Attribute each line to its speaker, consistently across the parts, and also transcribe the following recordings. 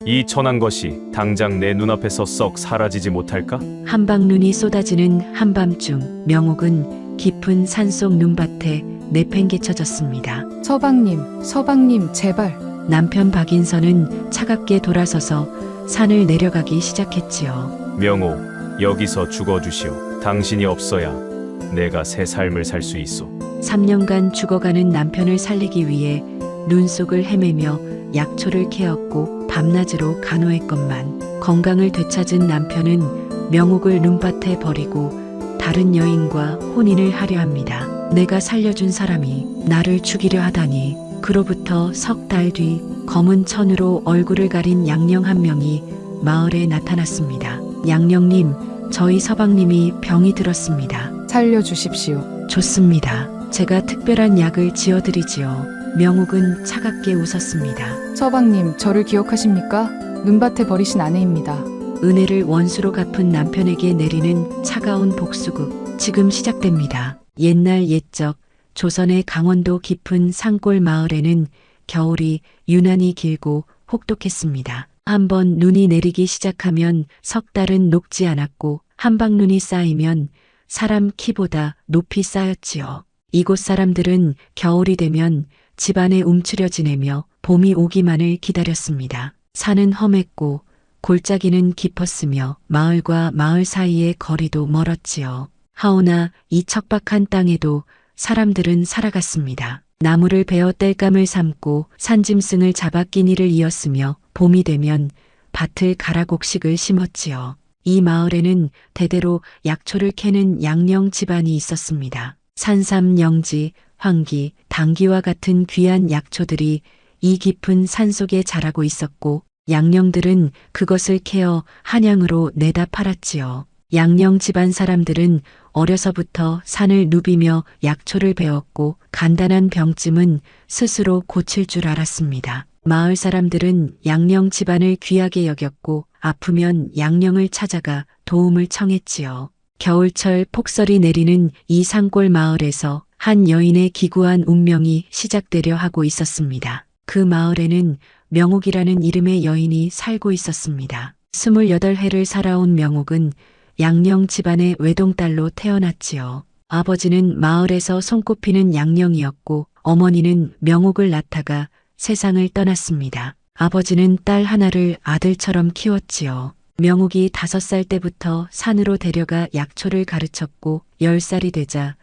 Speaker 1: 이 천한 것이 당장 내 눈앞에서 썩 사라지지 못할까?
Speaker 2: 한방눈이 쏟아지는 한밤중 명옥은 깊은 산속 눈밭에 내팽개쳐졌습니다.
Speaker 3: 서방님, 제발.
Speaker 2: 남편 박인선은 차갑게 돌아서서 산을 내려가기 시작했지요.
Speaker 1: 명호, 여기서 죽어주시오. 당신이 없어야 내가 새 삶을 살 수 있소.
Speaker 2: 3년간 죽어가는 남편을 살리기 위해 눈 속을 헤매며 약초를 캐었고 밤낮으로 간호했건만 건강을 되찾은 남편은 명옥을 눈밭에 버리고 다른 여인과 혼인을 하려 합니다. 내가 살려준 사람이 나를 죽이려 하다니. 그로부터 석 달 뒤 검은 천으로 얼굴을 가린 양령 한 명이 마을에 나타났습니다. 양령님, 저희 서방님이 병이 들었습니다.
Speaker 3: 살려주십시오.
Speaker 2: 좋습니다. 제가 특별한 약을 지어드리지요. 명옥은 차갑게 웃었습니다.
Speaker 3: 서방님, 저를 기억하십니까? 눈밭에 버리신 아내입니다.
Speaker 2: 은혜를 원수로 갚은 남편에게 내리는 차가운 복수극. 지금 시작됩니다. 옛날 옛적 조선의 강원도 깊은 산골 마을에는 겨울이 유난히 길고 혹독했습니다. 한번 눈이 내리기 시작하면 석 달은 녹지 않았고 한방눈이 쌓이면 사람 키보다 높이 쌓였지요. 이곳 사람들은 겨울이 되면 집안에 움츠려 지내며 봄이 오기만을 기다렸습니다. 산은 험했고 골짜기는 깊었으며 마을과 마을 사이의 거리도 멀었지요. 하오나 이 척박한 땅에도 사람들은 살아갔습니다. 나무를 베어 땔감을 삶고 산짐승을 잡아 끼니를 이었으며 봄이 되면 밭을 갈아 곡식을 심었지요. 이 마을에는 대대로 약초를 캐는 양령 집안이 있었습니다. 산삼, 영지, 황기, 당귀와 같은 귀한 약초들이 이 깊은 산속에 자라고 있었고 양령들은 그것을 캐어 한양으로 내다 팔았지요. 양령 집안 사람들은 어려서부터 산을 누비며 약초를 배웠고 간단한 병쯤은 스스로 고칠 줄 알았습니다. 마을 사람들은 양령 집안을 귀하게 여겼고 아프면 양령을 찾아가 도움을 청했지요. 겨울철 폭설이 내리는 이 산골 마을에서 한 여인의 기구한 운명이 시작되려 하고 있었습니다. 그 마을에는 명옥이라는 이름의 여인이 살고 있었습니다. 28해를 살아온 명옥은 양령 집안의 외동딸로 태어났지요. 아버지는 마을에서 손꼽히는 양령이었고 어머니는 명옥을 낳다가 세상을 떠났습니다. 아버지는 딸 하나를 아들처럼 키웠지요. 명옥이 5살 때부터 산으로 데려가 약초를 가르쳤고 10살이 되자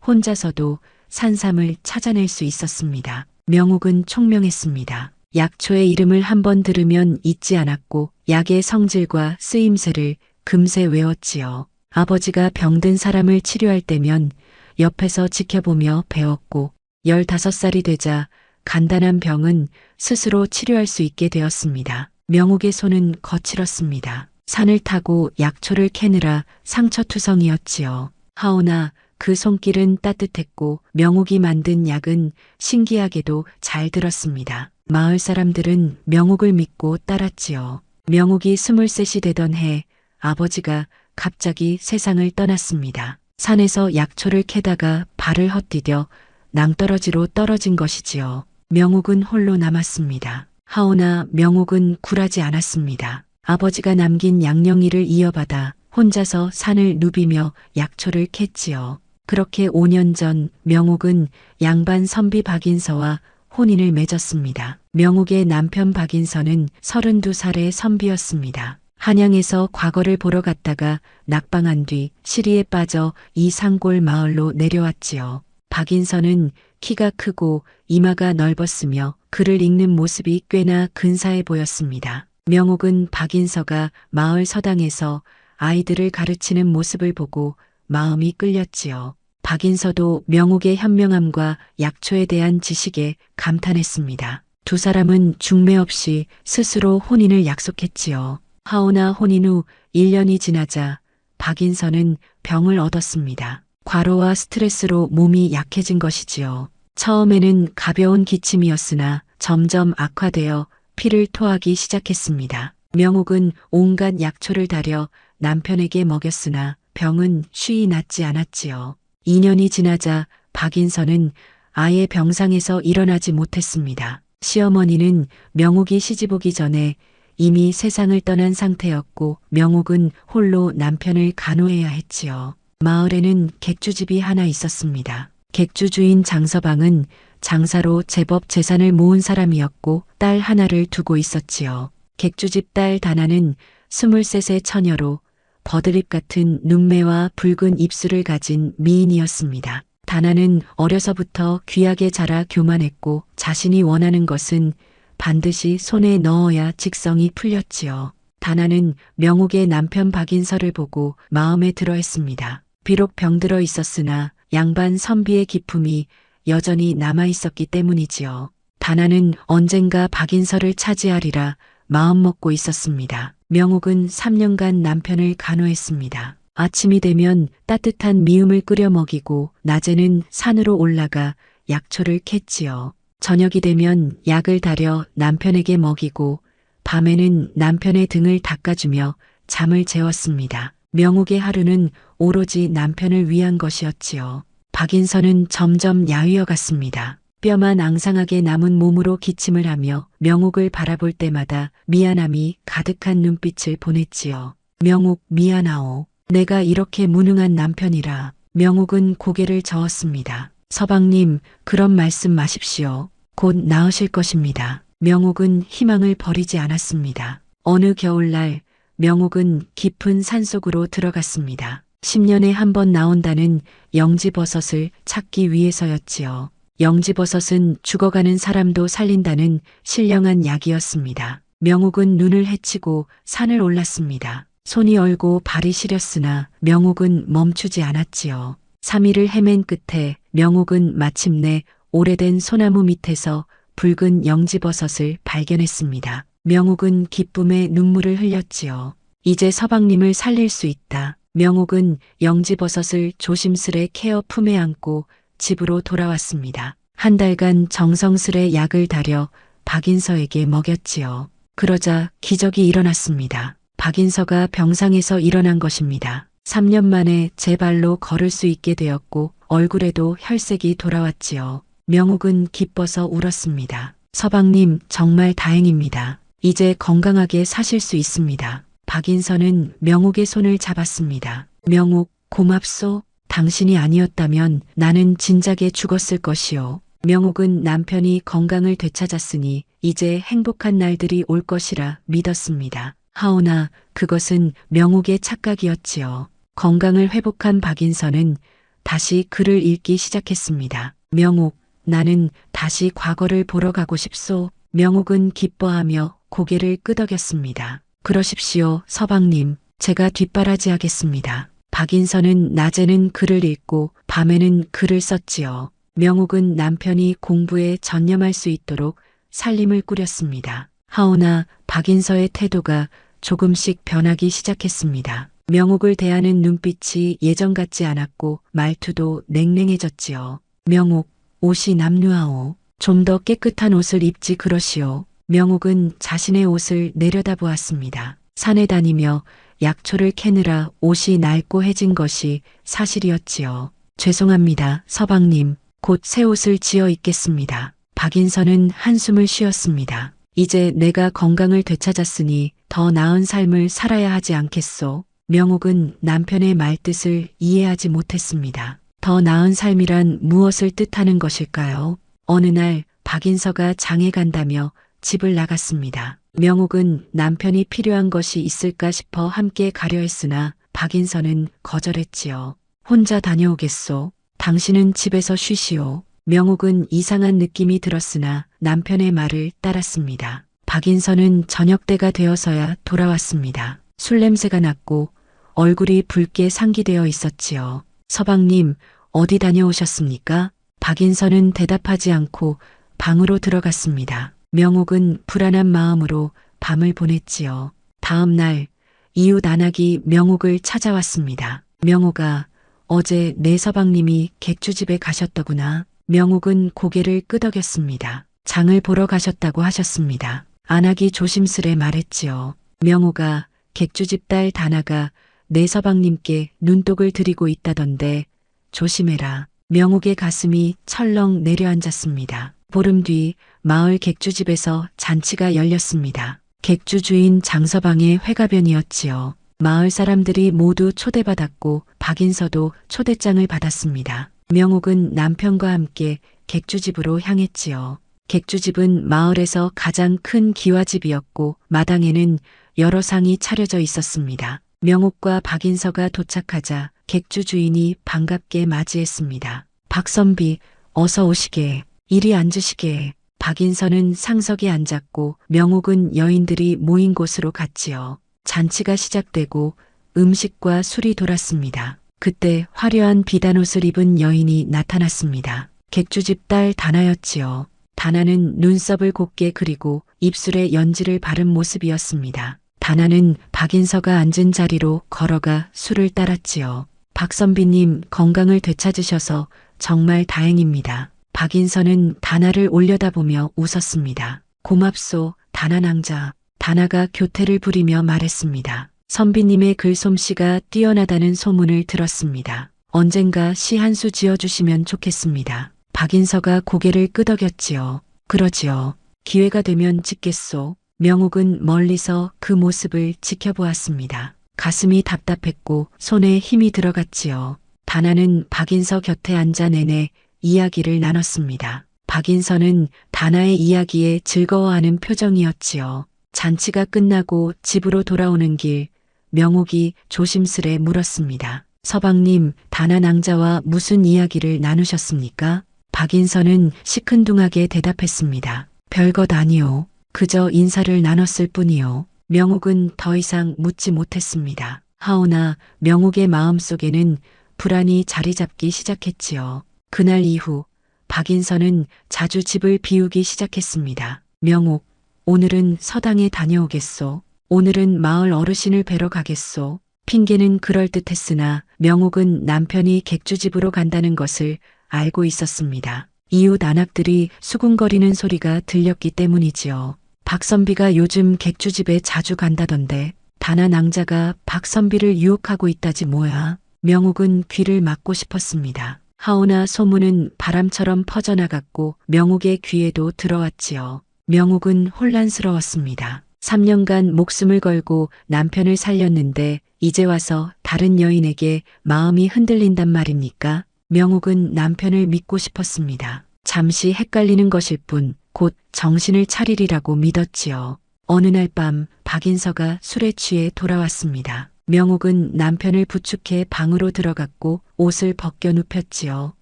Speaker 2: 혼자서도 산삼을 찾아낼 수 있었습니다. 명옥은 총명했습니다. 약초의 이름을 한번 들으면 잊지 않았고 약의 성질과 쓰임새를 금세 외웠지요. 아버지가 병든 사람을 치료할 때면 옆에서 지켜보며 배웠고 15살이 되자 간단한 병은 스스로 치료할 수 있게 되었습니다. 명옥의 손은 거칠었습니다. 산을 타고 약초를 캐느라 상처투성이었지요. 하오나 그 손길은 따뜻했고 명옥이 만든 약은 신기하게도 잘 들었습니다. 마을 사람들은 명옥을 믿고 따랐지요. 명옥이 23이 되던 해 아버지가 갑자기 세상을 떠났습니다. 산에서 약초를 캐다가 발을 헛디뎌 낭떠러지로 떨어진 것이지요. 명옥은 홀로 남았습니다. 하오나 명옥은 굴하지 않았습니다. 아버지가 남긴 양령이를 이어받아 혼자서 산을 누비며 약초를 캤지요. 그렇게 5년 전 명옥은 양반 선비 박인서와 혼인을 맺었습니다. 명옥의 남편 박인서는 32살의 선비였습니다. 한양에서 과거를 보러 갔다가 낙방한 뒤 시리에 빠져 이 산골 마을로 내려왔지요. 박인서는 키가 크고 이마가 넓었으며 글을 읽는 모습이 꽤나 근사해 보였습니다. 명옥은 박인서가 마을 서당에서 아이들을 가르치는 모습을 보고 마음이 끌렸지요. 박인서도 명옥의 현명함과 약초에 대한 지식에 감탄했습니다. 두 사람은 중매 없이 스스로 혼인을 약속했지요. 하오나 혼인 후 1년이 지나자 박인서는 병을 얻었습니다. 과로와 스트레스로 몸이 약해진 것이지요. 처음에는 가벼운 기침이었으나 점점 악화되어 피를 토하기 시작했습니다. 명옥은 온갖 약초를 다려 남편에게 먹였으나 병은 쉬이 낫지 않았지요. 2년이 지나자 박인서는 아예 병상에서 일어나지 못했습니다. 시어머니는 명옥이 시집 오기 전에 이미 세상을 떠난 상태였고 명옥은 홀로 남편을 간호해야 했지요. 마을에는 객주집이 하나 있었습니다. 객주 주인 장서방은 장사로 제법 재산을 모은 사람이었고 딸 하나를 두고 있었지요. 객주집 딸 다나는 23세 처녀로 버들잎 같은 눈매와 붉은 입술을 가진 미인이었습니다. 다나는 어려서부터 귀하게 자라 교만했고 자신이 원하는 것은 반드시 손에 넣어야 직성이 풀렸지요. 다나는 명옥의 남편 박인서를 보고 마음에 들어했습니다. 비록 병들어 있었으나 양반 선비의 기품이 여전히 남아 있었기 때문이지요. 다나는 언젠가 박인서를 차지하리라 마음먹고 있었습니다. 명옥은 3년간 남편을 간호했습니다. 아침이 되면 따뜻한 미음을 끓여 먹이고 낮에는 산으로 올라가 약초를 캤지요. 저녁이 되면 약을 달여 남편에게 먹이고 밤에는 남편의 등을 닦아주며 잠을 재웠습니다. 명옥의 하루는 오로지 남편을 위한 것이었지요. 박인서는 점점 야위어 갔습니다. 뼈만 앙상하게 남은 몸으로 기침을 하며 명옥을 바라볼 때마다 미안함이 가득한 눈빛을 보냈지요. 명옥 미안하오. 내가 이렇게 무능한 남편이라. 명옥은 고개를 저었습니다. 서방님, 그런 말씀 마십시오. 곧 나으실 것입니다. 명옥은 희망을 버리지 않았습니다. 어느 겨울날 명옥은 깊은 산속으로 들어갔습니다. 10년에 한 번 나온다는 영지버섯을 찾기 위해서였지요. 영지버섯은 죽어가는 사람도 살린다는 신령한 약이었습니다. 명옥은 눈을 헤치고 산을 올랐습니다. 손이 얼고 발이 시렸으나 명옥은 멈추지 않았지요. 3일을 헤맨 끝에 명옥은 마침내 오래된 소나무 밑에서 붉은 영지버섯을 발견했습니다. 명옥은 기쁨에 눈물을 흘렸지요. 이제 서방님을 살릴 수 있다. 명옥은 영지버섯을 조심스레 케어 품에 안고 집으로 돌아왔습니다. 한 달간 정성스레 약을 달여 박인서에게 먹였지요. 그러자 기적이 일어났습니다. 박인서가 병상에서 일어난 것입니다. 3년 만에 제 발로 걸을 수 있게 되었고 얼굴에도 혈색이 돌아왔지요. 명옥은 기뻐서 울었습니다. 서방님, 정말 다행입니다. 이제 건강하게 사실 수 있습니다. 박인서는 명옥의 손을 잡았습니다. 명옥, 고맙소. 당신이 아니었다면 나는 진작에 죽었을 것이오. 명옥은 남편이 건강을 되찾았으니 이제 행복한 날들이 올 것이라 믿었습니다. 하오나 그것은 명옥의 착각이었지요. 건강을 회복한 박인서는 다시 글을 읽기 시작했습니다. 명옥, 나는 다시 과거를 보러 가고 싶소. 명옥은 기뻐하며 고개를 끄덕였습니다. 그러십시오, 서방님. 제가 뒷바라지하겠습니다. 박인서는 낮에는 글을 읽고 밤에는 글을 썼지요. 명옥은 남편이 공부에 전념할 수 있도록 살림을 꾸렸습니다. 하오나 박인서의 태도가 조금씩 변하기 시작했습니다. 명옥을 대하는 눈빛이 예전 같지 않았고 말투도 냉랭해졌지요. 명옥, 옷이 남루하오. 좀 더 깨끗한 옷을 입지 그러시오. 명옥은 자신의 옷을 내려다보았습니다. 산에 다니며 약초를 캐느라 옷이 낡고 해진 것이 사실이었지요. 죄송합니다, 서방님. 곧 새 옷을 지어 입겠습니다. 박인서는 한숨을 쉬었습니다. 이제 내가 건강을 되찾았으니 더 나은 삶을 살아야 하지 않겠소. 명옥은 남편의 말뜻을 이해하지 못했습니다. 더 나은 삶이란 무엇을 뜻하는 것일까요? 어느 날 박인서가 장에 간다며 집을 나갔습니다. 명옥은 남편이 필요한 것이 있을까 싶어 함께 가려 했으나 박인서는 거절했지요. 혼자 다녀오겠소. 당신은 집에서 쉬시오. 명옥은 이상한 느낌이 들었으나 남편의 말을 따랐습니다. 박인서는 저녁때가 되어서야 돌아왔습니다. 술 냄새가 났고 얼굴이 붉게 상기되어 있었지요. 서방님, 어디 다녀오셨습니까? 박인서는 대답하지 않고 방으로 들어갔습니다. 명옥은 불안한 마음으로 밤을 보냈지요. 다음 날 이웃 안악이 명옥을 찾아왔습니다. 명옥아, 어제 내 서방님이 객주집에 가셨더구나. 명옥은 고개를 끄덕였습니다. 장을 보러 가셨다고 하셨습니다. 안악이 조심스레 말했지요. 명옥아, 객주집 딸 다나가 내 서방님께 눈독을 들이고 있다던데 조심해라. 명옥의 가슴이 철렁 내려앉았습니다. 보름 뒤 마을 객주집에서 잔치가 열렸습니다. 객주 주인 장서방의 회가변이었지요. 마을 사람들이 모두 초대받았고 박인서도 초대장을 받았습니다. 명옥은 남편과 함께 객주집으로 향했지요. 객주집은 마을에서 가장 큰 기와집이었고 마당에는 여러 상이 차려져 있었습니다. 명옥과 박인서가 도착하자 객주 주인이 반갑게 맞이했습니다. 박선비, 어서 오시게. 이리 앉으시게. 박인서는 상석에 앉았고 명옥은 여인들이 모인 곳으로 갔지요. 잔치가 시작되고 음식과 술이 돌았습니다. 그때 화려한 비단옷을 입은 여인이 나타났습니다. 객주집 딸 다나였지요. 다나는 눈썹을 곱게 그리고 입술에 연지를 바른 모습이었습니다. 다나는 박인서가 앉은 자리로 걸어가 술을 따랐지요. 박선비님 건강을 되찾으셔서 정말 다행입니다. 박인서는 다나를 올려다보며 웃었습니다. 고맙소, 다나 낭자. 다나가 교태를 부리며 말했습니다. 선비님의 글솜씨가 뛰어나다는 소문을 들었습니다. 언젠가 시 한 수 지어주시면 좋겠습니다. 박인서가 고개를 끄덕였지요. 그러지요. 기회가 되면 짓겠소. 명옥은 멀리서 그 모습을 지켜보았습니다. 가슴이 답답했고 손에 힘이 들어갔지요. 다나는 박인서 곁에 앉아 내내 이야기를 나눴습니다. 박인서는 다나의 이야기에 즐거워하는 표정이었지요. 잔치가 끝나고 집으로 돌아오는 길, 명옥이 조심스레 물었습니다. 서방님, 다나 낭자와 무슨 이야기를 나누셨습니까? 박인서는 시큰둥하게 대답했습니다. 별것 아니요. 그저 인사를 나눴을 뿐이요. 명옥은 더 이상 묻지 못했습니다. 하오나 명옥의 마음속에는 불안이 자리 잡기 시작했지요. 그날 이후 박인서는 자주 집을 비우기 시작했습니다. 명옥, 오늘은 서당에 다녀오겠소. 오늘은 마을 어르신을 뵈러 가겠소. 핑계는 그럴듯했으나 명옥은 남편이 객주집으로 간다는 것을 알고 있었습니다. 이웃 안악들이 수군거리는 소리가 들렸기 때문이지요. 박선비가 요즘 객주집에 자주 간다던데 다나 낭자가 박선비를 유혹하고 있다지 뭐야. 명옥은 귀를 막고 싶었습니다. 하오나 소문은 바람처럼 퍼져나갔고 명옥의 귀에도 들어왔지요. 명옥은 혼란스러웠습니다. 3년간 목숨을 걸고 남편을 살렸는데 이제 와서 다른 여인에게 마음이 흔들린단 말입니까? 명옥은 남편을 믿고 싶었습니다. 잠시 헷갈리는 것일 뿐 곧 정신을 차리리라고 믿었지요. 어느 날 밤 박인서가 술에 취해 돌아왔습니다. 명옥은 남편을 부축해 방으로 들어갔고 옷을 벗겨 눕혔지요.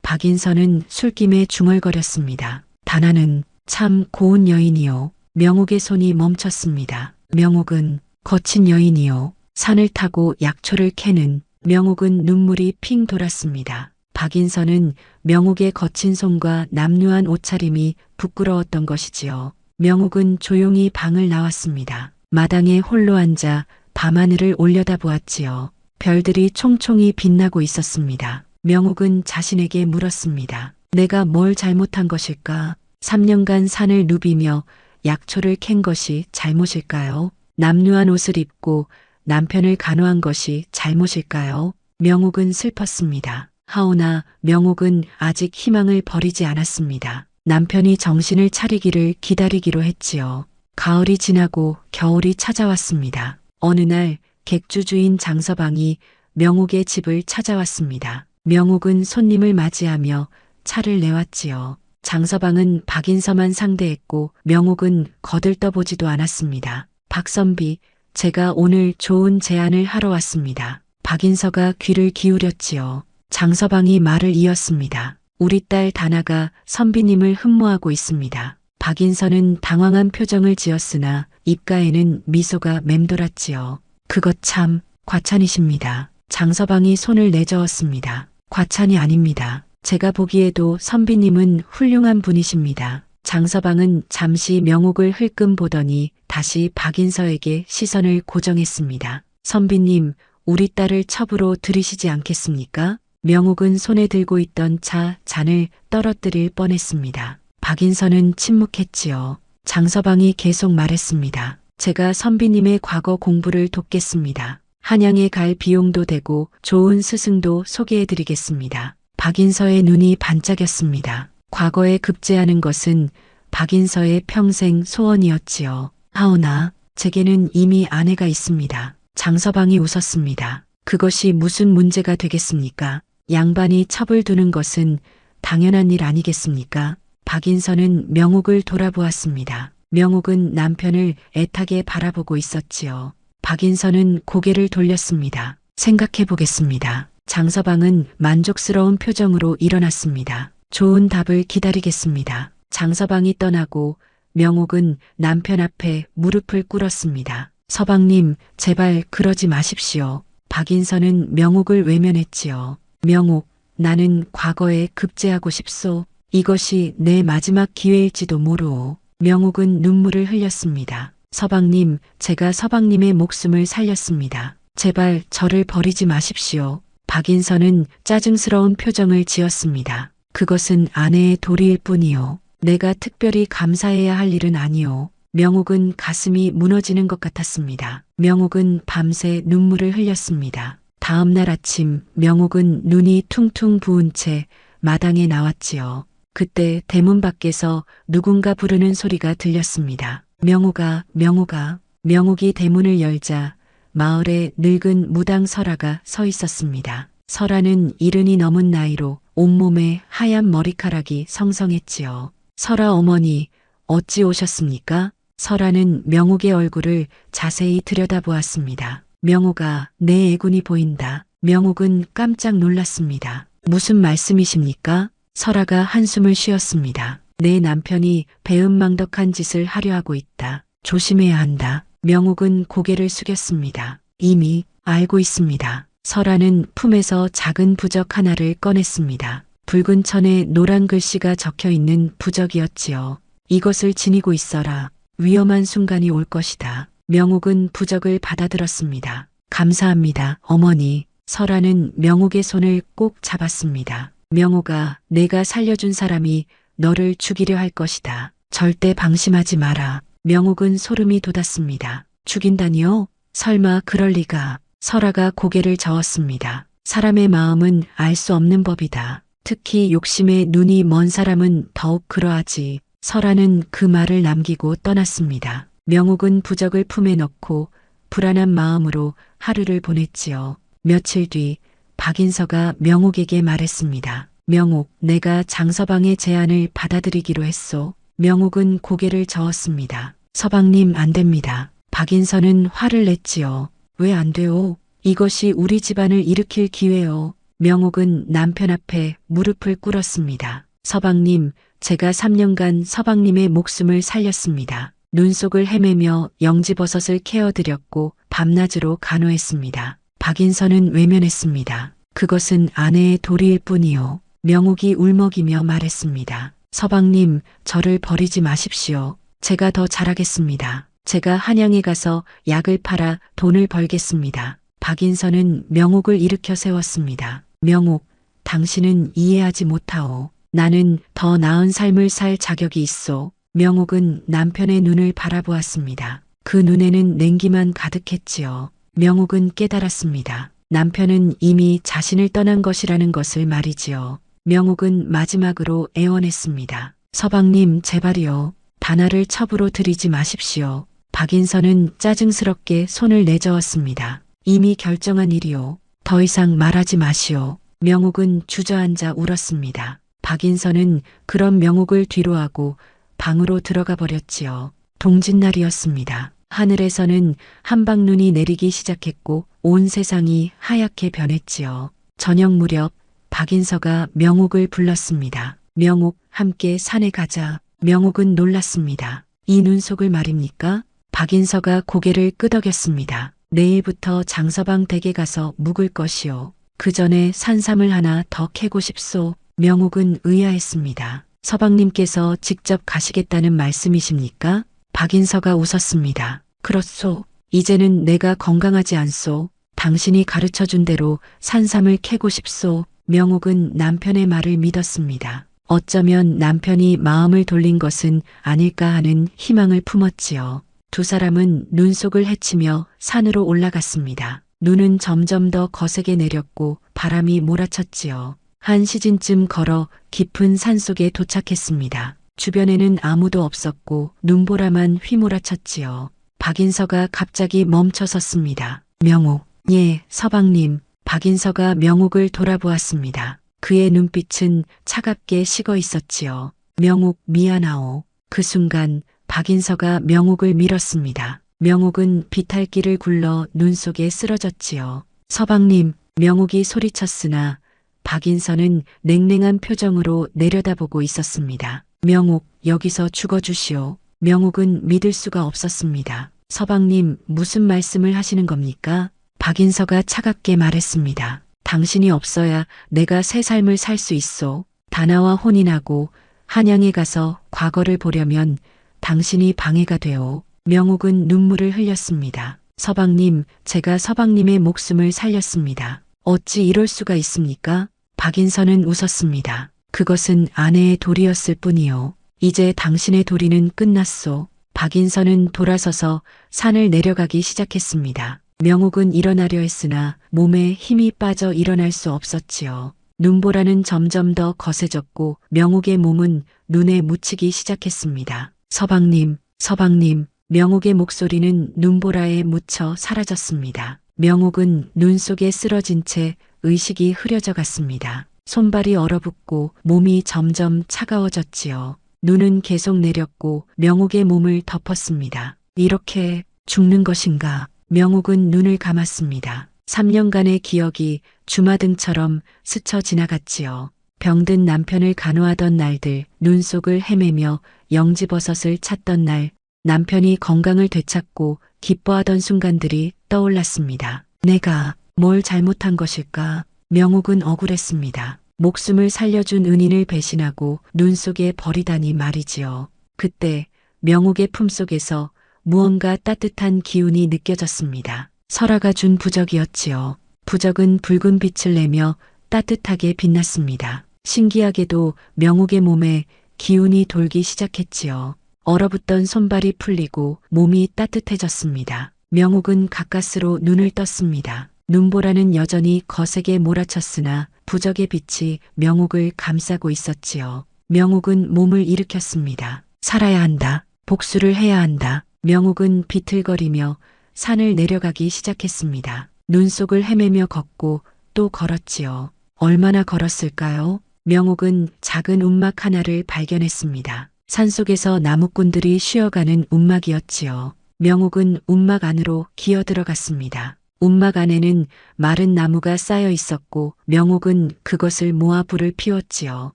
Speaker 2: 박인서는 술김에 중얼거렸습니다. 다나는 참 고운 여인이요. 명옥의 손이 멈췄습니다. 명옥은 거친 여인이요. 산을 타고 약초를 캐는. 명옥은 눈물이 핑 돌았습니다. 박인서는 명옥의 거친 손과 남루한 옷차림이 부끄러웠던 것이지요. 명옥은 조용히 방을 나왔습니다. 마당에 홀로 앉아 밤하늘을 올려다보았지요. 별들이 총총히 빛나고 있었습니다. 명옥은 자신에게 물었습니다. 내가 뭘 잘못한 것일까? 3년간 산을 누비며 약초를 캔 것이 잘못일까요? 남루한 옷을 입고 남편을 간호한 것이 잘못일까요? 명옥은 슬펐습니다. 하오나 명옥은 아직 희망을 버리지 않았습니다. 남편이 정신을 차리기를 기다리기로 했지요. 가을이 지나고 겨울이 찾아왔습니다. 어느 날 객주 주인 장서방이 명옥의 집을 찾아왔습니다. 명옥은 손님을 맞이하며 차를 내왔지요. 장서방은 박인서만 상대했고 명옥은 거들떠보지도 않았습니다. 박선비, 제가 오늘 좋은 제안을 하러 왔습니다. 박인서가 귀를 기울였지요. 장서방이 말을 이었습니다. 우리 딸 다나가 선비님을 흠모하고 있습니다. 박인서는 당황한 표정을 지었으나 입가에는 미소가 맴돌았지요. 그것 참 과찬이십니다. 장서방이 손을 내저었습니다. 과찬이 아닙니다. 제가 보기에도 선비님은 훌륭한 분이십니다. 장서방은 잠시 명옥을 흘끔 보더니 다시 박인서에게 시선을 고정했습니다. 선비님, 우리 딸을 첩으로 들이시지 않겠습니까? 명옥은 손에 들고 있던 잔을 떨어뜨릴 뻔했습니다. 박인서는 침묵했지요. 장서방이 계속 말했습니다. 제가 선비님의 과거 공부를 돕겠습니다. 한양에 갈 비용도 되고 좋은 스승도 소개해드리겠습니다. 박인서의 눈이 반짝였습니다. 과거에 급제하는 것은 박인서의 평생 소원이었지요. 하오나 제게는 이미 아내가 있습니다. 장서방이 웃었습니다. 그것이 무슨 문제가 되겠습니까? 양반이 첩을 두는 것은 당연한 일 아니겠습니까? 박인선은 명옥을 돌아보았습니다. 명옥은 남편을 애타게 바라보고 있었지요. 박인선은 고개를 돌렸습니다. 생각해 보겠습니다. 장서방은 만족스러운 표정으로 일어났습니다. 좋은 답을 기다리겠습니다. 장서방이 떠나고 명옥은 남편 앞에 무릎을 꿇었습니다. 서방님, 제발 그러지 마십시오. 박인선은 명옥을 외면했지요. 명옥, 나는 과거에 급제하고 싶소. 이것이 내 마지막 기회일지도 모르오. 명옥은 눈물을 흘렸습니다. 서방님, 제가 서방님의 목숨을 살렸습니다. 제발 저를 버리지 마십시오. 박인선은 짜증스러운 표정을 지었습니다. 그것은 아내의 도리일 뿐이요. 내가 특별히 감사해야 할 일은 아니오. 명옥은 가슴이 무너지는 것 같았습니다. 명옥은 밤새 눈물을 흘렸습니다. 다음 날 아침 명옥은 눈이 퉁퉁 부은 채 마당에 나왔지요. 그때 대문 밖에서 누군가 부르는 소리가 들렸습니다. 명옥아, 명옥아. 명옥이 대문을 열자 마을에 늙은 무당 설아가 서 있었습니다. 설아는 70이 넘은 나이로 온몸에 하얀 머리카락이 성성했지요. 설아 어머니, 어찌 오셨습니까? 설아는 명옥의 얼굴을 자세히 들여다보았습니다. 명옥아, 내 애군이 보인다. 명옥은 깜짝 놀랐습니다. 무슨 말씀이십니까? 설아가 한숨을 쉬었습니다. 내 남편이 배은망덕한 짓을 하려 하고 있다. 조심해야 한다. 명옥은 고개를 숙였습니다. 이미 알고 있습니다. 설아는 품에서 작은 부적 하나를 꺼냈습니다. 붉은 천에 노란 글씨가 적혀 있는 부적이었지요. 이것을 지니고 있어라. 위험한 순간이 올 것이다. 명옥은 부적을 받아들었습니다. 감사합니다, 어머니. 설아는 명옥의 손을 꼭 잡았습니다. 명옥아, 내가 살려준 사람이 너를 죽이려 할 것이다. 절대 방심하지 마라. 명옥은 소름이 돋았습니다. 죽인다니요? 설마 그럴 리가. 설아가 고개를 저었습니다. 사람의 마음은 알 수 없는 법이다. 특히 욕심에 눈이 먼 사람은 더욱 그러하지. 설아는 그 말을 남기고 떠났습니다. 명옥은 부적을 품에 넣고 불안한 마음으로 하루를 보냈지요. 며칠 뒤 박인서가 명옥에게 말했습니다. 명옥, 내가 장서방의 제안을 받아들이기로 했소. 명옥은 고개를 저었습니다. 서방님, 안 됩니다. 박인서는 화를 냈지요. 왜 안 돼요? 이것이 우리 집안을 일으킬 기회요. 명옥은 남편 앞에 무릎을 꿇었습니다. 서방님, 제가 3년간 서방님의 목숨을 살렸습니다. 눈 속을 헤매며 영지버섯을 캐어드렸고 밤낮으로 간호했습니다. 박인서는 외면했습니다. 그것은 아내의 도리일 뿐이요. 명옥이 울먹이며 말했습니다. 서방님, 저를 버리지 마십시오. 제가 더 잘하겠습니다. 제가 한양에 가서 약을 팔아 돈을 벌겠습니다. 박인서는 명옥을 일으켜 세웠습니다. 명옥, 당신은 이해하지 못하오. 나는 더 나은 삶을 살 자격이 있소. 명옥은 남편의 눈을 바라보았습니다. 그 눈에는 냉기만 가득했지요. 명옥은 깨달았습니다. 남편은 이미 자신을 떠난 것이라는 것을 말이지요. 명옥은 마지막으로 애원했습니다. 서방님, 제발이요. 단아를 첩으로 들이지 마십시오. 박인서는 짜증스럽게 손을 내저었습니다. 이미 결정한 일이요. 더 이상 말하지 마시오. 명옥은 주저앉아 울었습니다. 박인서는 그런 명옥을 뒤로하고 방으로 들어가 버렸지요. 동짓날이었습니다. 하늘에서는 한방눈이 내리기 시작했고 온 세상이 하얗게 변했지요. 저녁 무렵 박인서가 명옥을 불렀습니다. 명옥, 함께 산에 가자. 명옥은 놀랐습니다. 이 눈속을 말입니까? 박인서가 고개를 끄덕였습니다. 내일부터 장서방 댁에 가서 묵을 것이요. 그 전에 산삼을 하나 더 캐고 싶소. 명옥은 의아했습니다. 서방님께서 직접 가시겠다는 말씀이십니까? 박인서가 웃었습니다. 그렇소. 이제는 내가 건강하지 않소. 당신이 가르쳐준 대로 산삼을 캐고 싶소. 명옥은 남편의 말을 믿었습니다. 어쩌면 남편이 마음을 돌린 것은 아닐까 하는 희망을 품었지요. 두 사람은 눈속을 헤치며 산으로 올라갔습니다. 눈은 점점 더 거세게 내렸고 바람이 몰아쳤지요. 1시즌쯤 걸어 깊은 산속에 도착했습니다. 주변에는 아무도 없었고 눈보라만 휘몰아쳤지요. 박인서가 갑자기 멈춰 섰습니다. 명옥, 예, 서방님. 박인서가 명옥을 돌아보았습니다. 그의 눈빛은 차갑게 식어 있었지요. 명옥, 미안하오. 그 순간 박인서가 명옥을 밀었습니다. 명옥은 비탈길을 굴러 눈 속에 쓰러졌지요. 서방님, 명옥이 소리쳤으나 박인서는 냉랭한 표정으로 내려다보고 있었습니다. 명옥, 여기서 죽어주시오. 명옥은 믿을 수가 없었습니다. 서방님, 무슨 말씀을 하시는 겁니까? 박인서가 차갑게 말했습니다. 당신이 없어야 내가 새 삶을 살 수 있소. 다나와 혼인하고 한양에 가서 과거를 보려면 당신이 방해가 되오. 명옥은 눈물을 흘렸습니다. 서방님, 제가 서방님의 목숨을 살렸습니다. 어찌 이럴 수가 있습니까? 박인서는 웃었습니다. 그것은 아내의 도리였을 뿐이요. 이제 당신의 도리는 끝났소. 박인서는 돌아서서 산을 내려가기 시작했습니다. 명옥은 일어나려 했으나 몸에 힘이 빠져 일어날 수 없었지요. 눈보라는 점점 더 거세졌고 명옥의 몸은 눈에 묻히기 시작했습니다. 서방님, 서방님. 명옥의 목소리는 눈보라에 묻혀 사라졌습니다. 명옥은 눈 속에 쓰러진 채 의식이 흐려져 갔습니다. 손발이 얼어붙고 몸이 점점 차가워졌지요. 눈은 계속 내렸고 명옥의 몸을 덮었습니다. 이렇게 죽는 것인가? 명옥은 눈을 감았습니다. 3년간의 기억이 주마등처럼 스쳐 지나갔지요. 병든 남편을 간호하던 날들, 눈 속을 헤매며 영지버섯을 찾던 날, 남편이 건강을 되찾고 기뻐하던 순간들이 떠올랐습니다. 내가 뭘 잘못한 것일까? 명옥은 억울했습니다. 목숨을 살려준 은인을 배신하고 눈 속에 버리다니 말이지요. 그때 명옥의 품속에서 무언가 따뜻한 기운이 느껴졌습니다. 설아가 준 부적이었지요. 부적은 붉은 빛을 내며 따뜻하게 빛났습니다. 신기하게도 명옥의 몸에 기운이 돌기 시작했지요. 얼어붙던 손발이 풀리고 몸이 따뜻해졌습니다. 명옥은 가까스로 눈을 떴습니다. 눈보라는 여전히 거세게 몰아쳤으나 부적의 빛이 명옥을 감싸고 있었지요. 명옥은 몸을 일으켰습니다. 살아야 한다. 복수를 해야 한다. 명옥은 비틀거리며 산을 내려가기 시작했습니다. 눈 속을 헤매며 걷고 또 걸었지요. 얼마나 걸었을까요? 명옥은 작은 움막 하나를 발견했습니다. 산속에서 나무꾼들이 쉬어가는 움막이었지요. 명옥은 움막 안으로 기어 들어갔습니다. 움막 안에는 마른 나무가 쌓여 있었고 명옥은 그것을 모아 불을 피웠지요.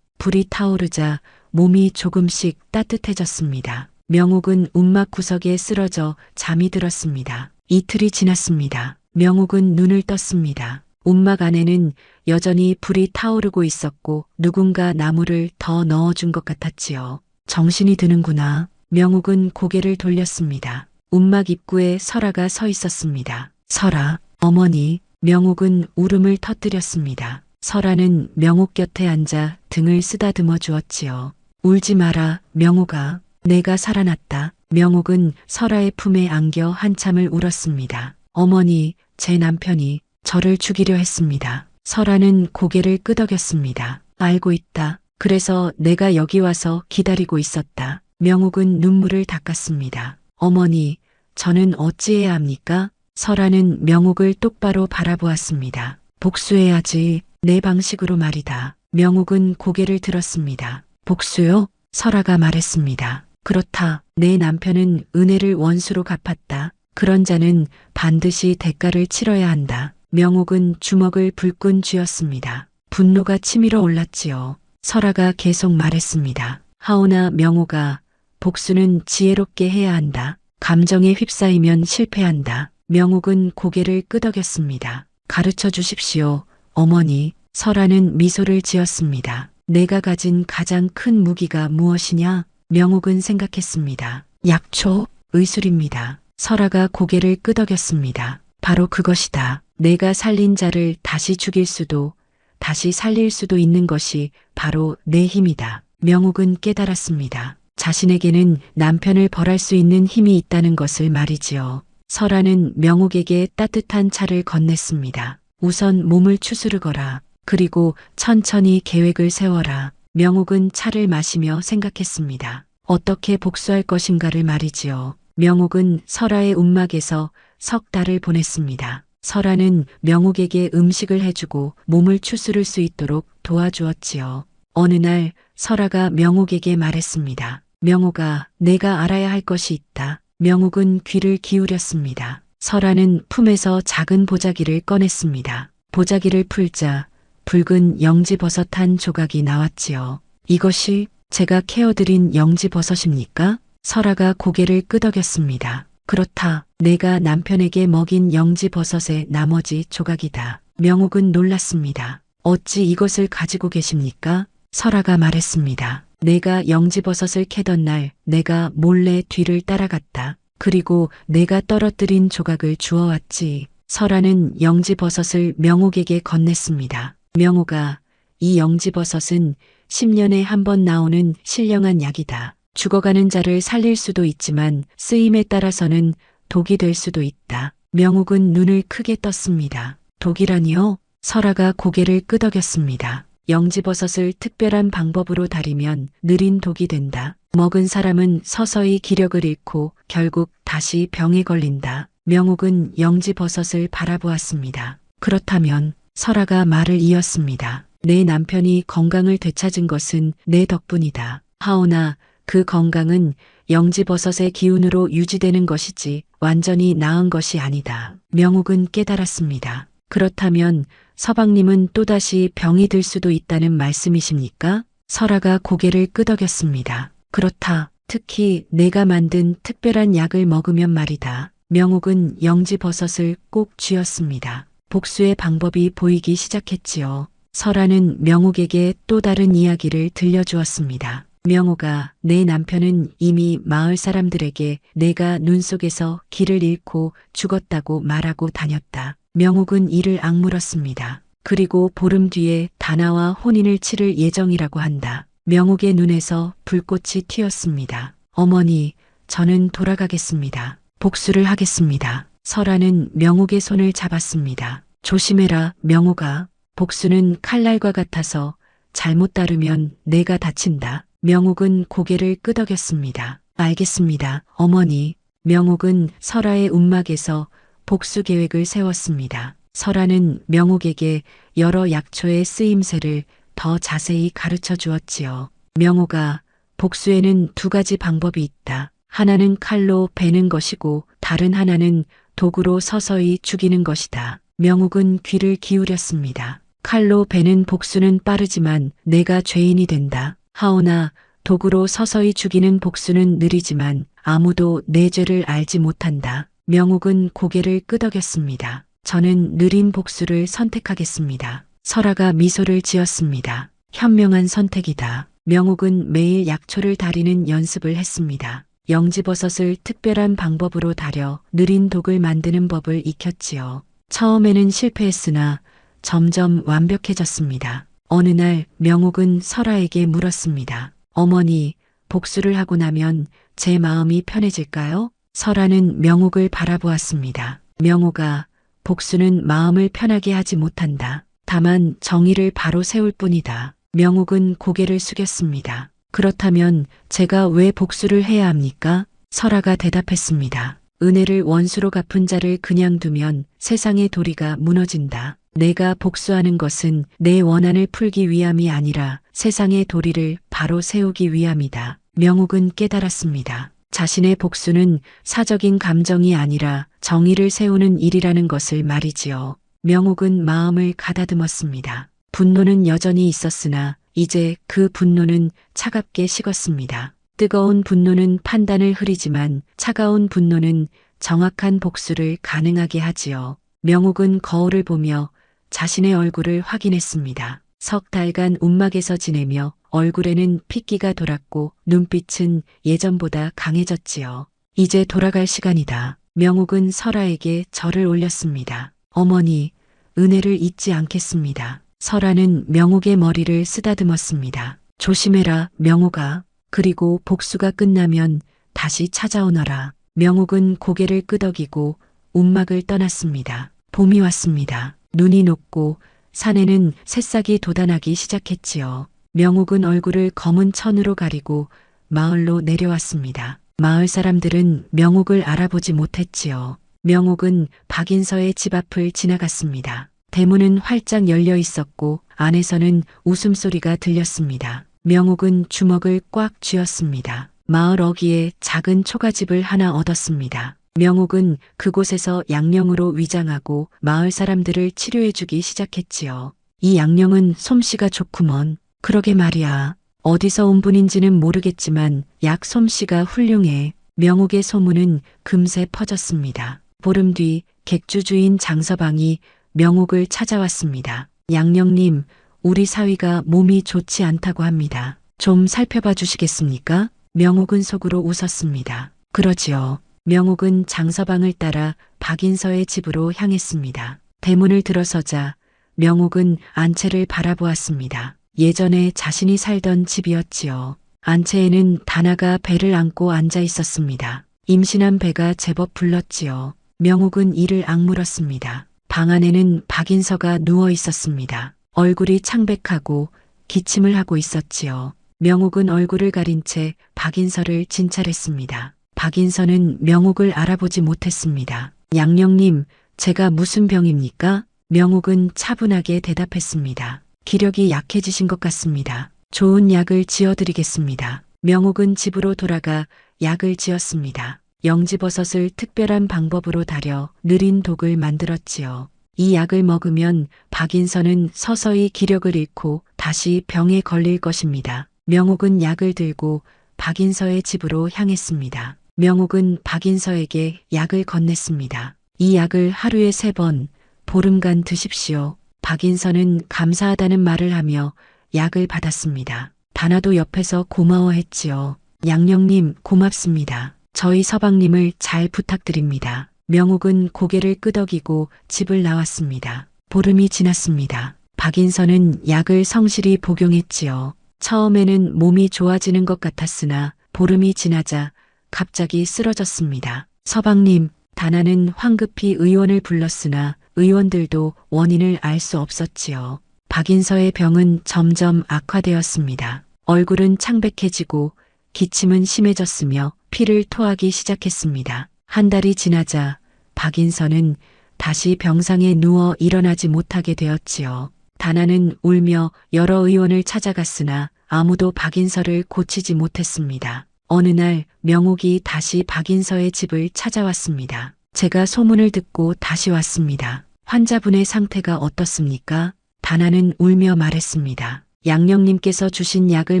Speaker 2: 불이 타오르자 몸이 조금씩 따뜻해졌습니다. 명옥은 움막 구석에 쓰러져 잠이 들었습니다. 이틀이 지났습니다. 명옥은 눈을 떴습니다. 움막 안에는 여전히 불이 타오르고 있었고 누군가 나무를 더 넣어준 것 같았지요. 정신이 드는구나. 명옥은 고개를 돌렸습니다. 움막 입구에 설아가 서 있었습니다. 설아, 어머니. 명옥은 울음을 터뜨렸습니다. 설아는 명옥 곁에 앉아 등을 쓰다듬어 주었지요. 울지 마라, 명옥아. 내가 살아났다. 명옥은 설아의 품에 안겨 한참을 울었습니다. 어머니, 제 남편이 저를 죽이려 했습니다. 설아는 고개를 끄덕였습니다. 알고 있다. 그래서 내가 여기 와서 기다리고 있었다. 명옥은 눈물을 닦았습니다. 어머니, 저는 어찌해야 합니까? 설아는 명옥을 똑바로 바라보았습니다. 복수해야지. 내 방식으로 말이다. 명옥은 고개를 들었습니다. 복수요? 설아가 말했습니다. 그렇다. 내 남편은 은혜를 원수로 갚았다. 그런 자는 반드시 대가를 치러야 한다. 명옥은 주먹을 불끈 쥐었습니다. 분노가 치밀어 올랐지요. 설아가 계속 말했습니다. 하오나 명옥아, 복수는 지혜롭게 해야 한다. 감정에 휩싸이면 실패한다. 명옥은 고개를 끄덕였습니다. 가르쳐 주십시오, 어머니. 설아는 미소를 지었습니다. 내가 가진 가장 큰 무기가 무엇이냐? 명옥은 생각했습니다. 약초, 의술입니다. 설아가 고개를 끄덕였습니다. 바로 그것이다. 내가 살린 자를 다시 죽일 수도, 다시 살릴 수도 있는 것이 바로 내 힘이다. 명옥은 깨달았습니다. 자신에게는 남편을 벌할 수 있는 힘이 있다는 것을 말이지요. 설아는 명옥에게 따뜻한 차를 건넸습니다. 우선 몸을 추스르거라. 그리고 천천히 계획을 세워라. 명옥은 차를 마시며 생각했습니다. 어떻게 복수할 것인가를 말이지요. 명옥은 설아의 움막에서 석 달을 보냈습니다. 설아는 명옥에게 음식을 해주고 몸을 추스를 수 있도록 도와주었지요. 어느 날 설아가 명옥에게 말했습니다. 명옥아, 내가 알아야 할 것이 있다. 명옥은 귀를 기울였습니다. 설아는 품에서 작은 보자기를 꺼냈습니다. 보자기를 풀자 붉은 영지버섯 한 조각이 나왔지요. 이것이 제가 캐어드린 영지버섯입니까? 설아가 고개를 끄덕였습니다. 그렇다. 내가 남편에게 먹인 영지버섯의 나머지 조각이다. 명옥은 놀랐습니다. 어찌 이것을 가지고 계십니까? 설아가 말했습니다. 내가 영지버섯을 캐던 날 내가 몰래 뒤를 따라갔다. 그리고 내가 떨어뜨린 조각을 주워왔지. 설아는 영지버섯을 명옥에게 건넸습니다. 명옥아, 이 영지버섯은 10년에 한 번 나오는 신령한 약이다. 죽어가는 자를 살릴 수도 있지만 쓰임에 따라서는 독이 될 수도 있다. 명옥은 눈을 크게 떴습니다. 독이라니요? 설아가 고개를 끄덕였습니다. 영지버섯을 특별한 방법으로 다리면 느린 독이 된다. 먹은 사람은 서서히 기력을 잃고 결국 다시 병에 걸린다. 명옥은 영지버섯을 바라보았습니다. 그렇다면 설아가 말을 이었습니다. 내 남편이 건강을 되찾은 것은 내 덕분이다. 하오나 그 건강은 영지버섯의 기운으로 유지되는 것이지 완전히 나은 것이 아니다. 명옥은 깨달았습니다. 그렇다면 서방님은 또다시 병이 들 수도 있다는 말씀이십니까? 설아가 고개를 끄덕였습니다. 그렇다. 특히 내가 만든 특별한 약을 먹으면 말이다. 명옥은 영지버섯을 꼭 쥐었습니다. 복수의 방법이 보이기 시작했지요. 설아는 명옥에게 또 다른 이야기를 들려주었습니다. 명옥아, 내 남편은 이미 마을 사람들에게 내가 눈 속에서 길을 잃고 죽었다고 말하고 다녔다. 명옥은 이를 악물었습니다. 그리고 보름 뒤에 다나와 혼인을 치를 예정이라고 한다. 명옥의 눈에서 불꽃이 튀었습니다. 어머니, 저는 돌아가겠습니다. 복수를 하겠습니다. 설아는 명옥의 손을 잡았습니다. 조심해라, 명옥아. 복수는 칼날과 같아서 잘못 다루면 내가 다친다. 명옥은 고개를 끄덕였습니다. 알겠습니다, 어머니. 명옥은 설아의 움막에서 복수 계획을 세웠습니다. 설아는 명옥에게 여러 약초의 쓰임새를 더 자세히 가르쳐 주었지요. 명옥아, 복수에는 두 가지 방법이 있다. 하나는 칼로 베는 것이고 다른 하나는 도구로 서서히 죽이는 것이다. 명옥은 귀를 기울였습니다. 칼로 베는 복수는 빠르지만 내가 죄인이 된다. 하오나 도구로 서서히 죽이는 복수는 느리지만 아무도 내 죄를 알지 못한다. 명옥은 고개를 끄덕였습니다. 저는 느린 복수를 선택하겠습니다. 설아가 미소를 지었습니다. 현명한 선택이다. 명옥은 매일 약초를 다리는 연습을 했습니다. 영지버섯을 특별한 방법으로 다려 느린 독을 만드는 법을 익혔지요. 처음에는 실패했으나 점점 완벽해졌습니다. 어느 날 명옥은 설아에게 물었습니다. 어머니, 복수를 하고 나면 제 마음이 편해질까요? 설아는 명옥을 바라보았습니다. 명옥아, 복수는 마음을 편하게 하지 못한다. 다만 정의를 바로 세울 뿐이다. 명옥은 고개를 숙였습니다. 그렇다면 제가 왜 복수를 해야 합니까? 설아가 대답했습니다. 은혜를 원수로 갚은 자를 그냥 두면 세상의 도리가 무너진다. 내가 복수하는 것은 내 원한을 풀기 위함이 아니라 세상의 도리를 바로 세우기 위함이다. 명옥은 깨달았습니다. 자신의 복수는 사적인 감정이 아니라 정의를 세우는 일이라는 것을 말이지요. 명옥은 마음을 가다듬었습니다. 분노는 여전히 있었으나 이제 그 분노는 차갑게 식었습니다. 뜨거운 분노는 판단을 흐리지만 차가운 분노는 정확한 복수를 가능하게 하지요. 명옥은 거울을 보며 자신의 얼굴을 확인했습니다. 석 달간 움막에서 지내며 얼굴에는 핏기가 돌았고 눈빛은 예전보다 강해졌지요. 이제 돌아갈 시간이다. 명옥은 설아에게 절을 올렸습니다. 어머니, 은혜를 잊지 않겠습니다. 설아는 명옥의 머리를 쓰다듬었습니다. 조심해라, 명옥아. 그리고 복수가 끝나면 다시 찾아오너라. 명옥은 고개를 끄덕이고 움막을 떠났습니다. 봄이 왔습니다. 눈이 녹고 산에는 새싹이 돋아나기 시작했지요. 명옥은 얼굴을 검은 천으로 가리고 마을로 내려왔습니다. 마을 사람들은 명옥을 알아보지 못했지요. 명옥은 박인서의 집 앞을 지나갔습니다. 대문은 활짝 열려 있었고 안에서는 웃음소리가 들렸습니다. 명옥은 주먹을 꽉 쥐었습니다. 마을 어귀에 작은 초가집을 하나 얻었습니다. 명옥은 그곳에서 양령으로 위장하고 마을 사람들을 치료해주기 시작했지요. 이 양령은 솜씨가 좋구먼. 그러게 말이야. 어디서 온 분인지는 모르겠지만 약 솜씨가 훌륭해. 명옥의 소문은 금세 퍼졌습니다. 보름 뒤 객주 주인 장서방이 명옥을 찾아왔습니다. 양령님, 우리 사위가 몸이 좋지 않다고 합니다. 좀 살펴봐 주시겠습니까? 명옥은 속으로 웃었습니다. 그러지요. 명옥은 장서방을 따라 박인서의 집으로 향했습니다. 대문을 들어서자 명옥은 안채를 바라보았습니다. 예전에 자신이 살던 집이었지요. 안채에는 다나가 배를 안고 앉아 있었습니다. 임신한 배가 제법 불렀지요. 명옥은 이를 악물었습니다. 방 안에는 박인서가 누워 있었습니다. 얼굴이 창백하고 기침을 하고 있었지요. 명옥은 얼굴을 가린 채 박인서를 진찰했습니다. 박인서는 명옥을 알아보지 못했습니다. 양령님, 제가 무슨 병입니까? 명옥은 차분하게 대답했습니다. 기력이 약해지신 것 같습니다. 좋은 약을 지어드리겠습니다. 명옥은 집으로 돌아가 약을 지었습니다. 영지버섯을 특별한 방법으로 달여 느린 독을 만들었지요. 이 약을 먹으면 박인서는 서서히 기력을 잃고 다시 병에 걸릴 것입니다. 명옥은 약을 들고 박인서의 집으로 향했습니다. 명옥은 박인서에게 약을 건넸습니다. 이 약을 하루에 3번, 보름간 드십시오. 박인서는 감사하다는 말을 하며 약을 받았습니다. 다나도 옆에서 고마워했지요. 양령님, 고맙습니다. 저희 서방님을 잘 부탁드립니다. 명옥은 고개를 끄덕이고 집을 나왔습니다. 보름이 지났습니다. 박인서는 약을 성실히 복용했지요. 처음에는 몸이 좋아지는 것 같았으나 보름이 지나자 갑자기 쓰러졌습니다. 서방님, 다나는 황급히 의원을 불렀으나 의원들도 원인을 알 수 없었지요. 박인서의 병은 점점 악화되었습니다. 얼굴은 창백해지고 기침은 심해졌으며 피를 토하기 시작했습니다. 한 달이 지나자 박인서는 다시 병상에 누워 일어나지 못하게 되었지요. 다나는 울며 여러 의원을 찾아갔으나 아무도 박인서를 고치지 못했습니다. 어느 날 명옥이 다시 박인서의 집을 찾아왔습니다. 제가 소문을 듣고 다시 왔습니다. 환자분의 상태가 어떻습니까? 다나는 울며 말했습니다. 양령님께서 주신 약을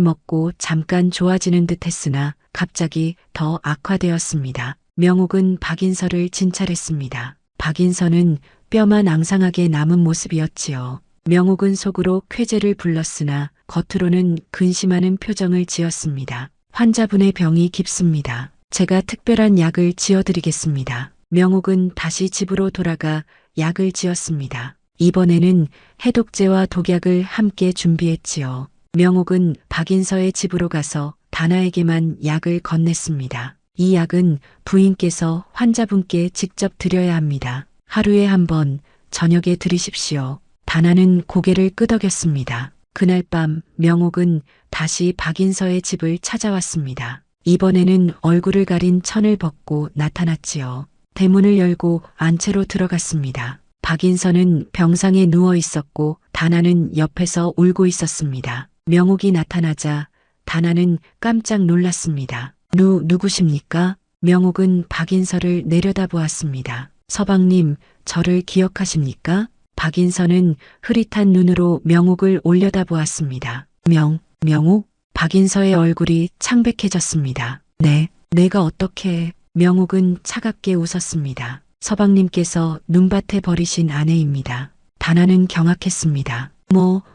Speaker 2: 먹고 잠깐 좋아지는 듯 했으나 갑자기 더 악화되었습니다. 명옥은 박인서를 진찰했습니다. 박인서는 뼈만 앙상하게 남은 모습이었지요. 명옥은 속으로 쾌재를 불렀으나 겉으로는 근심하는 표정을 지었습니다. 환자분의 병이 깊습니다. 제가 특별한 약을 지어드리겠습니다. 명옥은 다시 집으로 돌아가 약을 지었습니다. 이번에는 해독제와 독약을 함께 준비했지요. 명옥은 박인서의 집으로 가서 다나에게만 약을 건넸습니다. 이 약은 부인께서 환자분께 직접 드려야 합니다. 하루에 1번 저녁에 드리십시오. 다나는 고개를 끄덕였습니다. 그날 밤 명옥은 다시 박인서의 집을 찾아왔습니다. 이번에는 얼굴을 가린 천을 벗고 나타났지요. 대문을 열고 안채로 들어갔습니다. 박인서는 병상에 누워 있었고 다나는 옆에서 울고 있었습니다. 명옥이 나타나자 다나는 깜짝 놀랐습니다. 누구십니까? 명옥은 박인서를 내려다보았습니다. 서방님, 저를 기억하십니까? 박인서는 흐릿한 눈으로 명옥을 올려다보았습니다. 명옥? 박인서의 얼굴이 창백해졌습니다. 네, 내가 어떻게... 명옥은 차갑게 웃었습니다. 서방님께서 눈밭에 버리신 아내입니다. 다나는 경악했습니다.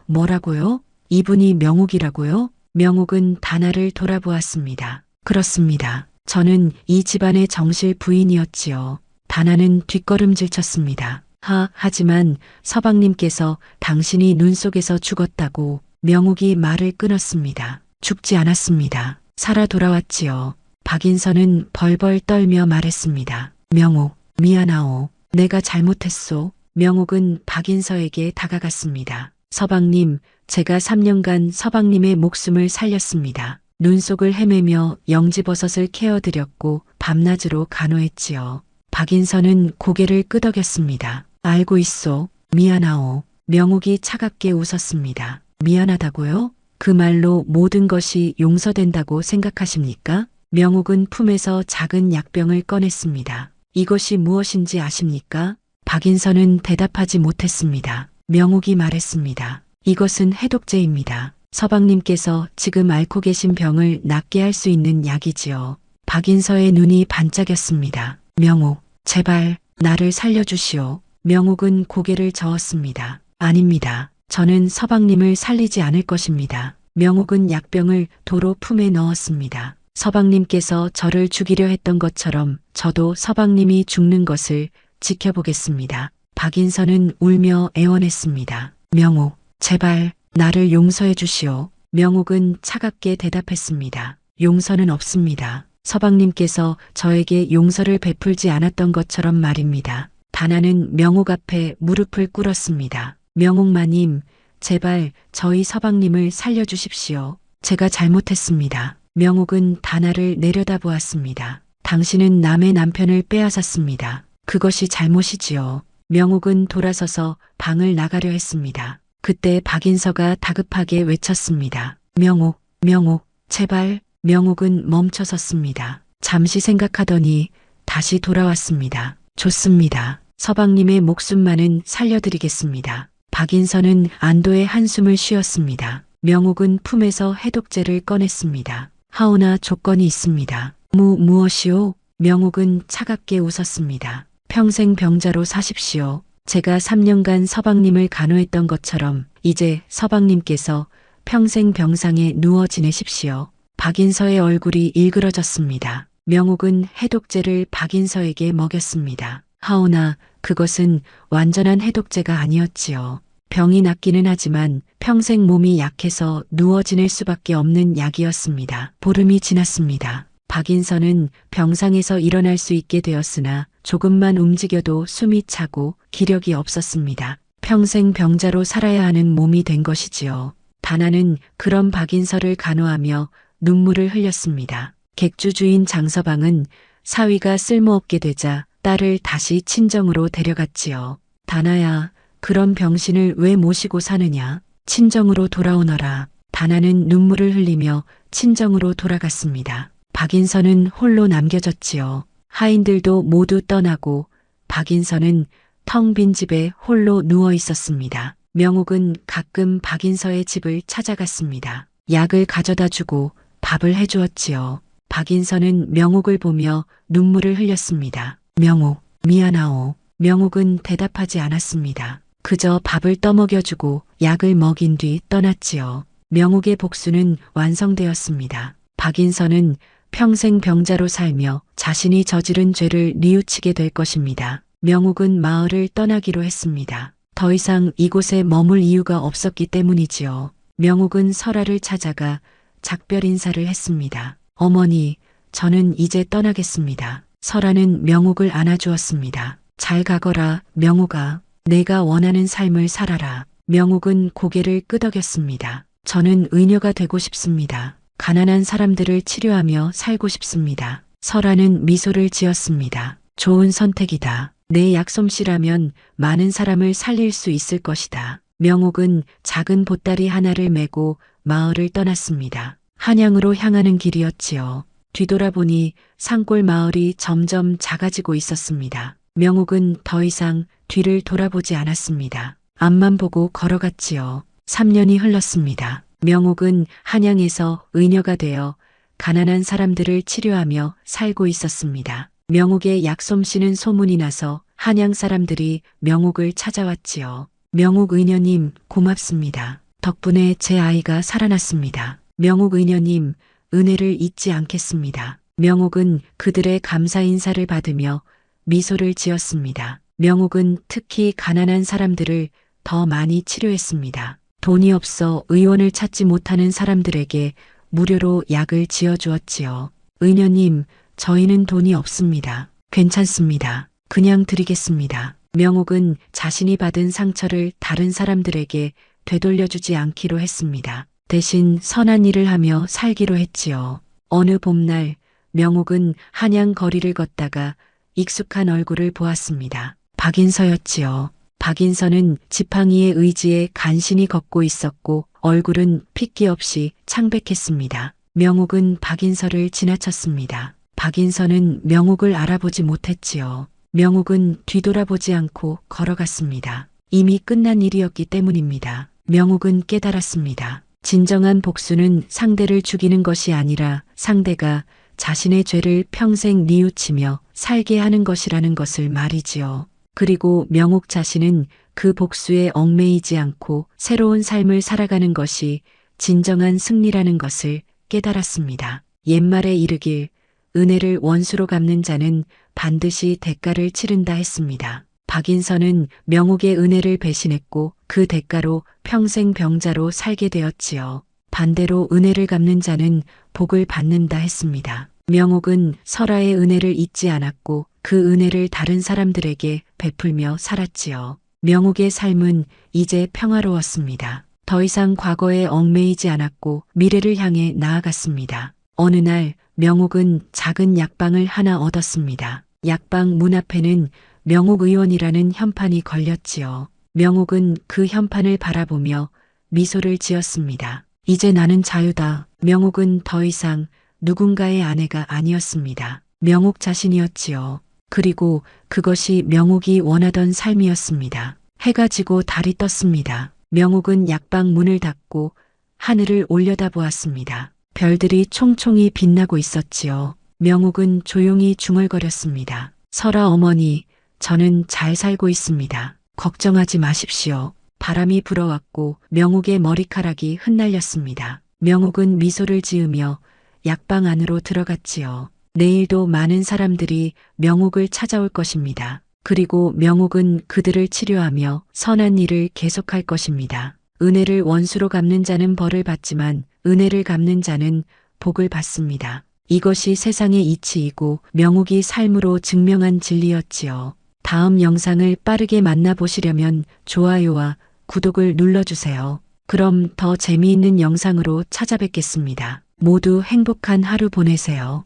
Speaker 2: 뭐라고요? 이분이 명옥이라고요? 명옥은 다나를 돌아보았습니다. 그렇습니다. 저는 이 집안의 정실 부인이었지요. 다나는 뒷걸음질 쳤습니다. 하지만 서방님께서 당신이 눈 속에서 죽었다고. 명옥이 말을 끊었습니다. 죽지 않았습니다. 살아 돌아왔지요. 박인서는 벌벌 떨며 말했습니다. 명옥, 미안하오. 내가 잘못했소. 명옥은 박인서에게 다가갔습니다. 서방님, 제가 3년간 서방님의 목숨을 살렸습니다. 눈속을 헤매며 영지버섯을 케어드렸고 밤낮으로 간호했지요. 박인선은 고개를 끄덕였습니다. 알고 있소. 미안하오. 명옥이 차갑게 웃었습니다. 미안하다고요? 그 말로 모든 것이 용서된다고 생각하십니까? 명옥은 품에서 작은 약병을 꺼냈습니다. 이것이 무엇인지 아십니까? 박인선은 대답하지 못했습니다. 명옥이 말했습니다. 이것은 해독제입니다. 서방님께서 지금 앓고 계신 병을 낫게 할 수 있는 약이지요. 박인서의 눈이 반짝였습니다. 명옥, 제발 나를 살려주시오. 명옥은 고개를 저었습니다. 아닙니다. 저는 서방님을 살리지 않을 것입니다. 명옥은 약병을 도로 품에 넣었습니다. 서방님께서 저를 죽이려 했던 것처럼 저도 서방님이 죽는 것을 지켜보겠습니다. 박인선은 울며 애원했습니다. 명옥, 제발 나를 용서해 주시오. 명옥은 차갑게 대답했습니다. 용서는 없습니다. 서방님께서 저에게 용서를 베풀지 않았던 것처럼 말입니다. 다나는 명옥 앞에 무릎을 꿇었습니다. 명옥마님, 제발 저희 서방님을 살려주십시오. 제가 잘못했습니다. 명옥은 다나를 내려다보았습니다. 당신은 남의 남편을 빼앗았습니다. 그것이 잘못이지요. 명옥은 돌아서서 방을 나가려 했습니다. 그때 박인서가 다급하게 외쳤습니다. 명옥, 명옥, 제발. 명옥은 멈춰섰습니다. 잠시 생각하더니 다시 돌아왔습니다. 좋습니다. 서방님의 목숨만은 살려드리겠습니다. 박인서는 안도의 한숨을 쉬었습니다. 명옥은 품에서 해독제를 꺼냈습니다. 하오나 조건이 있습니다. 무엇이오? 명옥은 차갑게 웃었습니다. 평생 병자로 사십시오. 제가 3년간 서방님을 간호했던 것처럼 이제 서방님께서 평생 병상에 누워 지내십시오. 박인서의 얼굴이 일그러졌습니다. 명옥은 해독제를 박인서에게 먹였습니다. 하오나 그것은 완전한 해독제가 아니었지요. 병이 낫기는 하지만 평생 몸이 약해서 누워 지낼 수밖에 없는 약이었습니다. 보름이 지났습니다. 박인서는 병상에서 일어날 수 있게 되었으나 조금만 움직여도 숨이 차고 기력이 없었습니다. 평생 병자로 살아야 하는 몸이 된 것이지요. 다나는 그런 박인서를 간호하며 눈물을 흘렸습니다. 객주 주인 장서방은 사위가 쓸모없게 되자 딸을 다시 친정으로 데려갔지요. 다나야, 그런 병신을 왜 모시고 사느냐? 친정으로 돌아오너라. 다나는 눈물을 흘리며 친정으로 돌아갔습니다. 박인서는 홀로 남겨졌지요. 하인들도 모두 떠나고 박인서는 텅 빈 집에 홀로 누워 있었습니다. 명옥은 가끔 박인서의 집을 찾아갔습니다. 약을 가져다 주고 밥을 해주었지요. 박인서는 명옥을 보며 눈물을 흘렸습니다. 명옥, 미안하오. 명옥은 대답하지 않았습니다. 그저 밥을 떠먹여주고 약을 먹인 뒤 떠났지요. 명옥의 복수는 완성되었습니다. 박인서는 평생 병자로 살며 자신이 저지른 죄를 뉘우치게 될 것입니다. 명옥은 마을을 떠나기로 했습니다. 더 이상 이곳에 머물 이유가 없었기 때문이지요. 명옥은 설아를 찾아가 작별 인사를 했습니다. 어머니, 저는 이제 떠나겠습니다. 설아는 명옥을 안아주었습니다. 잘 가거라, 명옥아. 내가 원하는 삶을 살아라. 명옥은 고개를 끄덕였습니다. 저는 의녀가 되고 싶습니다. 가난한 사람들을 치료하며 살고 싶습니다. 설아는 미소를 지었습니다. 좋은 선택이다. 내 약솜씨라면 많은 사람을 살릴 수 있을 것이다. 명옥은 작은 보따리 하나를 메고 마을을 떠났습니다. 한양으로 향하는 길이었지요. 뒤돌아보니 산골 마을이 점점 작아지고 있었습니다. 명옥은 더 이상 뒤를 돌아보지 않았습니다. 앞만 보고 걸어갔지요. 3년이 흘렀습니다. 명옥은 한양에서 의녀가 되어 가난한 사람들을 치료하며 살고 있었습니다. 명옥의 약솜씨는 소문이 나서 한양 사람들이 명옥을 찾아왔지요. 명옥 의녀님, 고맙습니다. 덕분에 제 아이가 살아났습니다. 명옥 의녀님, 은혜를 잊지 않겠습니다. 명옥은 그들의 감사 인사를 받으며 미소를 지었습니다. 명옥은 특히 가난한 사람들을 더 많이 치료했습니다. 돈이 없어 의원을 찾지 못하는 사람들에게 무료로 약을 지어주었지요. 의녀님, 저희는 돈이 없습니다. 괜찮습니다. 그냥 드리겠습니다. 명옥은 자신이 받은 상처를 다른 사람들에게 되돌려주지 않기로 했습니다. 대신 선한 일을 하며 살기로 했지요. 어느 봄날 명옥은 한양 거리를 걷다가 익숙한 얼굴을 보았습니다. 박인서였지요. 박인서는 지팡이의 의지에 간신히 걷고 있었고 얼굴은 핏기 없이 창백했습니다. 명옥은 박인서를 지나쳤습니다. 박인서는 명옥을 알아보지 못했지요. 명옥은 뒤돌아보지 않고 걸어갔습니다. 이미 끝난 일이었기 때문입니다. 명옥은 깨달았습니다. 진정한 복수는 상대를 죽이는 것이 아니라 상대가 자신의 죄를 평생 뉘우치며 살게 하는 것이라는 것을 말이지요. 그리고 명옥 자신은 그 복수에 얽매이지 않고 새로운 삶을 살아가는 것이 진정한 승리라는 것을 깨달았습니다. 옛말에 이르길 은혜를 원수로 갚는 자는 반드시 대가를 치른다 했습니다. 박인서는 명옥의 은혜를 배신했고 그 대가로 평생 병자로 살게 되었지요. 반대로 은혜를 갚는 자는 복을 받는다 했습니다. 명옥은 설아의 은혜를 잊지 않았고 그 은혜를 다른 사람들에게 베풀며 살았지요. 명옥의 삶은 이제 평화로웠습니다. 더 이상 과거에 얽매이지 않았고 미래를 향해 나아갔습니다. 어느 날 명옥은 작은 약방을 하나 얻었습니다. 약방 문 앞에는 명옥 의원이라는 현판이 걸렸지요. 명옥은 그 현판을 바라보며 미소를 지었습니다. 이제 나는 자유다. 명옥은 더 이상 누군가의 아내가 아니었습니다. 명옥 자신이었지요. 그리고 그것이 명옥이 원하던 삶이었습니다. 해가 지고 달이 떴습니다. 명옥은 약방 문을 닫고 하늘을 올려다보았습니다. 별들이 총총히 빛나고 있었지요. 명옥은 조용히 중얼거렸습니다. 설아 어머니, 저는 잘 살고 있습니다. 걱정하지 마십시오. 바람이 불어왔고 명옥의 머리카락이 흩날렸습니다. 명옥은 미소를 지으며 약방 안으로 들어갔지요. 내일도 많은 사람들이 명옥을 찾아올 것입니다. 그리고 명옥은 그들을 치료하며 선한 일을 계속할 것입니다. 은혜를 원수로 갚는 자는 벌을 받지만 은혜를 갚는 자는 복을 받습니다. 이것이 세상의 이치이고 명옥이 삶으로 증명한 진리였지요. 다음 영상을 빠르게 만나보시려면 좋아요와 구독을 눌러주세요. 그럼 더 재미있는 영상으로 찾아뵙겠습니다. 모두 행복한 하루 보내세요.